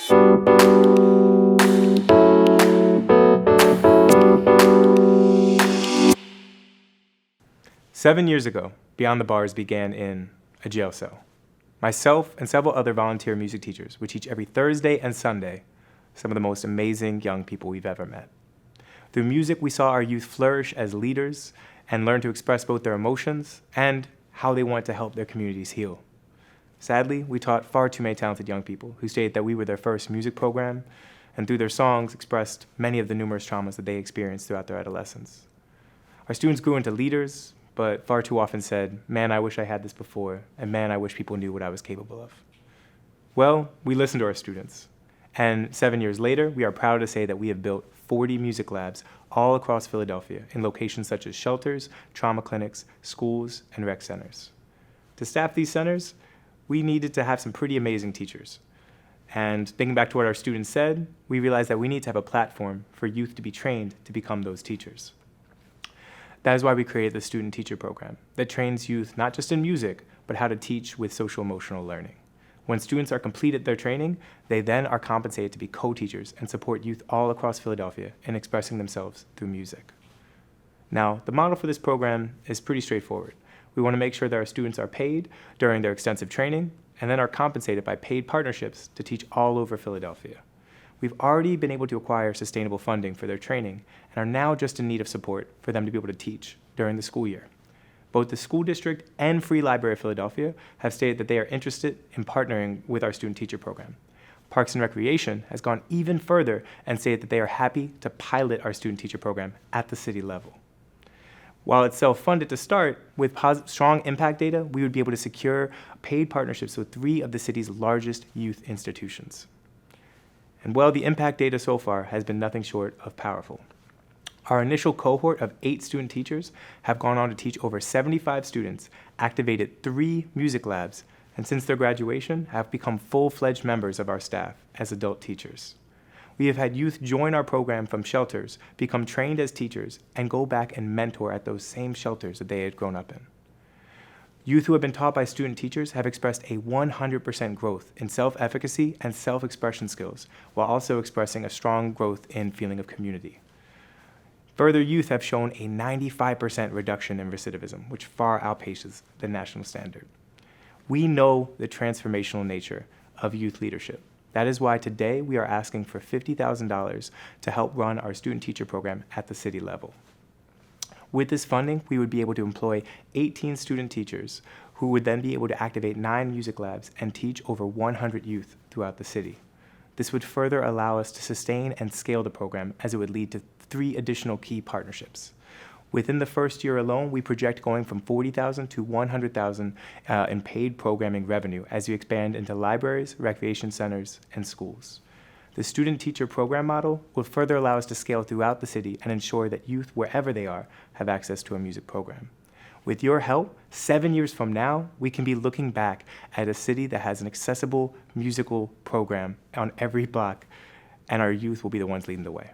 "7 years ago, Beyond the Bars began in a jail cell. Myself and several other volunteer music teachers would teach every Thursday and Sunday, some of the most amazing young people we've ever met. Through music, we saw our youth flourish as leaders and learn to express both their emotions and how they want to help their communities heal. Sadly, we taught far too many talented young people who stated that we were their first music program, and through their songs expressed many of the numerous traumas that they experienced throughout their adolescence. Our students grew into leaders, but far too often said, 'Man, I wish I had this before,' and 'Man, I wish people knew what I was capable of.' Well, we listened to our students, and 7 years later, we are proud to say that we have built 40 music labs all across Philadelphia in locations such as shelters, trauma clinics, schools, and rec centers. To staff these centers, we needed to have some pretty amazing teachers. And thinking back to what our students said, we realized that we need to have a platform for youth to be trained to become those teachers. That is why we created the Student Teacher Program that trains youth not just in music, but how to teach with social-emotional learning. When students are completed their training, they then are compensated to be co-teachers and support youth all across Philadelphia in expressing themselves through music. Now, the model for this program is pretty straightforward. We want to make sure that our students are paid during their extensive training and then are compensated by paid partnerships to teach all over Philadelphia. We've already been able to acquire sustainable funding for their training and are now just in need of support for them to be able to teach during the school year. Both the school district and Free Library of Philadelphia have stated that they are interested in partnering with our student teacher program. Parks and Recreation has gone even further and stated that they are happy to pilot our student teacher program at the city level. While it's self-funded to start, with strong impact data, we would be able to secure paid partnerships with 3 of the city's largest youth institutions. And well, the impact data so far has been nothing short of powerful. Our initial cohort of 8 student teachers have gone on to teach over 75 students, activated 3 music labs, and since their graduation have become full-fledged members of our staff as adult teachers. We have had youth join our program from shelters, become trained as teachers, and go back and mentor at those same shelters that they had grown up in. Youth who have been taught by student teachers have expressed a 100% growth in self-efficacy and self-expression skills, while also expressing a strong growth in feeling of community. Further, youth have shown a 95% reduction in recidivism, which far outpaces the national standard. We know the transformational nature of youth leadership. That is why today we are asking for $50,000 to help run our student teacher program at the city level. With this funding, we would be able to employ 18 student teachers who would then be able to activate 9 music labs and teach over 100 youth throughout the city. This would further allow us to sustain and scale the program as it would lead to 3 additional key partnerships. Within the first year alone, we project going from $40,000 to $100,000 in paid programming revenue as we expand into libraries, recreation centers, and schools. The student-teacher program model will further allow us to scale throughout the city and ensure that youth, wherever they are, have access to a music program. With your help, 7 years from now, we can be looking back at a city that has an accessible musical program on every block, and our youth will be the ones leading the way.